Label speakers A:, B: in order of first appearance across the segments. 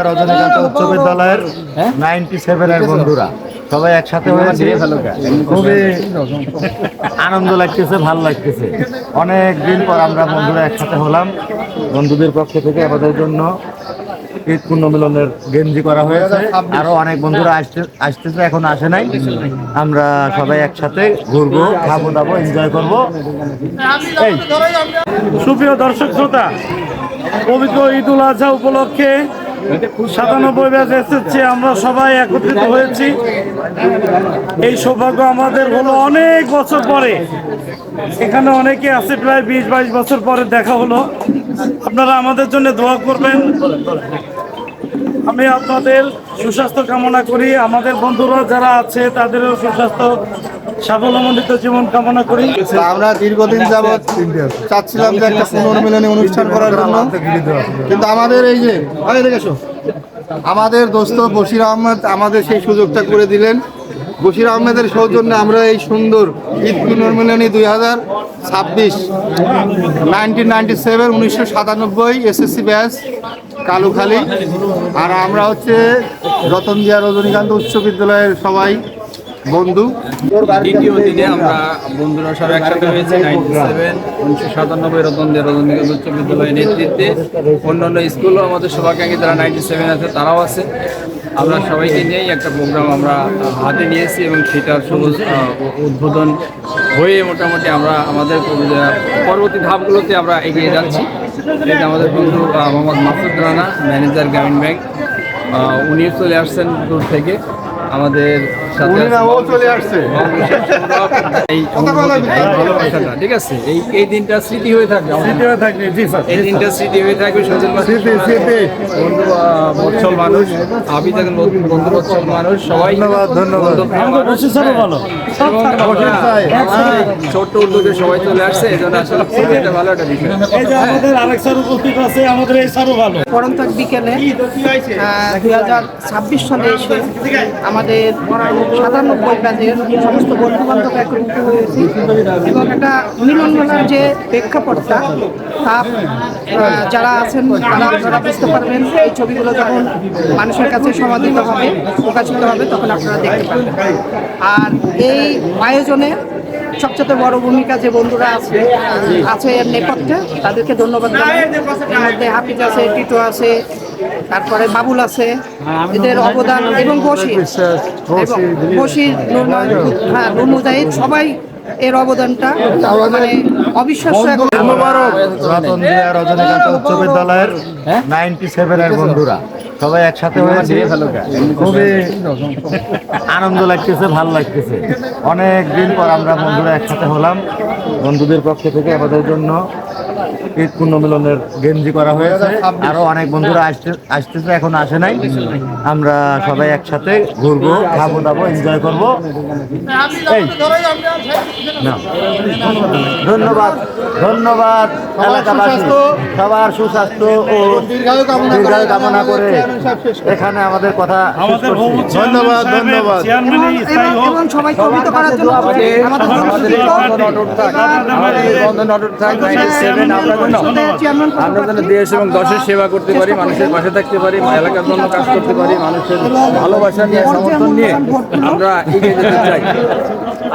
A: রজনীকান্ত উচ্চ বিদ্যালয়ের 97 এর বন্ধুরা সবাই একসাথে হয়েছে। খুবই আনন্দ লাগতেছে, ভালো লাগতেছে। অনেক দিন পর আমরা বন্ধুরা একসাথে হলাম। বন্ধুদের পক্ষ থেকে আমাদের জন্য ঈদ পুণ্যমিলনের গেঞ্জি করা হয়েছে। আরো অনেক বন্ধুরা আসতেছে, এখন আসে নাই। আমরা সবাই একসাথে ঘুরবো, খাবো দাবো, এনজয় করবো। এই
B: সুপ্রিয় দর্শক শ্রোতা, পবিত্র ঈদ উল আজহা উপলক্ষে 97 ব্যাচ এসেছে, আমরা সবাই একত্রিত হয়েছি। এই সৌভাগ্য আমাদের হলো অনেক বছর পরে। এখানে অনেকে আছে, প্রায় 20-22 বছর পরে দেখা হলো। আপনারা আমাদের জন্য দোয়া করবেন। আমি আপনাদের সুস্বাস্থ্য কামনা করি। আমাদের বন্ধুরা যারা আছে তাদেরও সুস্বাস্থ্য, সাফল্যমণ্ডিত জীবন কামনা করি।
C: আমরা দীর্ঘদিন যাবৎ চাচ্ছিলাম যে একটা পুনর্মিলনী অনুষ্ঠান করার জন্য, কিন্তু আমাদের এই যে আমাদের দোস্ত বশির আহমেদ আমাদের সেই সুযোগটা করে দিলেন। বশির আহমেদের সৌজন্যে আমরা এই সুন্দর ঈদ পুনর্মিলনী 2026 1997 এসএসসি ব্যাচ কালুখালী। আর আমরা হচ্ছে রতনজিয়া রজনীকান্ত উচ্চ বিদ্যালয়ের সবাই বন্ধু।
D: দ্বিতীয় দিনে আমরা বন্ধুরা সব একসাথে হয়েছে। 1997 রজনীকান্ত উচ্চ বিদ্যালয়ের নেতৃত্বে অন্যান্য স্কুলও আমাদের সৌভাগ্যাঙ্গী যারা 97 আছে তারাও আছে। আমরা সবাইকে নিয়েই একটা প্রোগ্রাম আমরা হাতে নিয়েছি এবং সেটার উদ্বোধন হয়ে মোটামুটি আমরা আমাদের পরবর্তী ধাপগুলোতে আমরা এগিয়ে যাচ্ছি। এটা আমাদের বন্ধু মোহাম্মদ মাসুদ রানা, ম্যানেজার গ্রামীণ ব্যাংক, উনিও চলে আসছেন দূর থেকে আমাদের সাথে। ভালোবাসাটা ঠিক আছে, এই দিনটা স্মৃতি হয়ে থাকবে, এই দিনটা স্মৃতি হয়ে থাকবে। বন্ধু বৎসল মানুষ, আপনি দেখেন বন্ধু বৎসল মানুষ, সবাই ধন্যবাদ। ছোট্ট উদ্যোগে সবাই চলে আসছে, এই জন্য আসলে এটা ভালো একটা বিষয়।
E: পরন্তক বিকেলে 2026 সালে এসে আমাদের 97 ব্যাচের সমস্ত বন্ধু বান্ধব একত্রিত হয়েছি এবং একটা মিলন মেলার যে প্রেক্ষাপটটা তা যারা আছেন তারা আপনারা বুঝতে পারবেন। এই ছবিগুলো যখন মানুষের কাছে সমাদিত হবে, প্রকাশিত হবে, তখন আপনারা দেখতে পাবেন। আর এই আয়োজনে সবচেয়ে বড় ভূমিকা যে বন্ধুরা আছে এর নেপথ্যে, তাদেরকে ধন্যবাদ জানাই। এর মধ্যে হাফিজ আছে, টিটো আছে, তারপরে বাবুল আছে, এদের অবদান, এবং বশির নূর মুজাহিদ, সবাই এর অবদানটা মানে অবিশ্বাস্য।
A: রতনজিয়া রজনীকান্ত উচ্চ বিদ্যালয়ের 97 এর বন্ধুরা সবাই একসাথে হয়েছে। খুবই আনন্দ লাগতেছে, ভালো লাগতেছে। অনেক দিন পর আমরা বন্ধুরা একসাথে হলাম। বন্ধুদের পক্ষ থেকে আমাদের জন্য ঈদ পুণ্যমিলনের গেঞ্জি করা হয়েছে। আরো অনেক বন্ধুরা আসতেছে, এখন আসে নাই। আমরা সবাই একসাথে ঘুরবো, খাবো দাবো, এনজয় করবো। এই ধন্যবাদ ধন্যবাদ এলাকাবাসী, সবার সুস্বাস্থ্য ও দীর্ঘায়ু কামনা করে এখানে আমাদের কথা।
C: ধন্যবাদ ধন্যবাদ।
E: এবং সবাইকে অভিহিত করার জন্য
D: আমরা যেন দেশ এবং দশের সেবা করতে পারি, মানুষের পাশে থাকতে পারি, এলাকার জন্য কাজ করতে পারি, মানুষের ভালোবাসা নিয়ে, সমর্থন নিয়ে আমরা এগিয়ে যেতে চাই।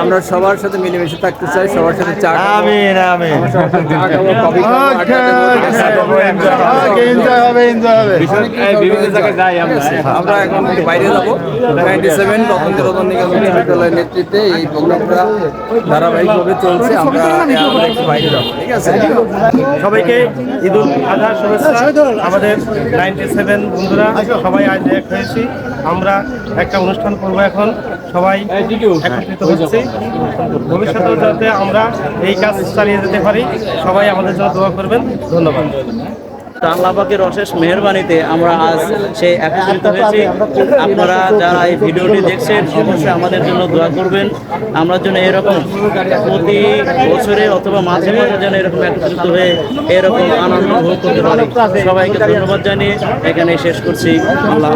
D: আমরা সবার সাথে মিলেমিশে থাকতে চাই, সবার সাথে চা বিভিন্ন জায়গায় যাই। আমরা এখন বাইরে যাবো। 97 রতনজিয়া বিদ্যালয়ের নেতৃত্বে এই প্রোগ্রামটা ধারাবাহিকভাবে চলছে। আমরা একটু বাইরে যাবো, ঠিক আছে?
B: সবাইকে ঈদ উল আজহার শুভেচ্ছা। আমাদের 97 বন্ধুরা সবাই আজ এক হয়েছি। আমরা একটা অনুষ্ঠান করবো, এখন সবাই একত্রিত হচ্ছে। ভবিষ্যতেও যাতে আমরা এই কাজ চালিয়ে যেতে পারি, সবাই আমাদের জন্য দোয়া করবেন। ধন্যবাদ।
F: আল্লাহ পাকের অশেষ মেহেরবানিতে আমরা আজ সেই একত্রিত হয়েছি। আপনারা যারা এই ভিডিওটি দেখছেন অবশ্যই আমাদের জন্য দোয়া করবেন। আমরা যেন এরকম প্রতি বছরে অথবা মাঝে মাঝে যেন এরকম একত্রিত হয়ে এরকম আনন্দ ভোগ করতে পারি। সবাইকে ধন্যবাদ জানিয়ে এখানে শেষ করছি। আল্লাহ।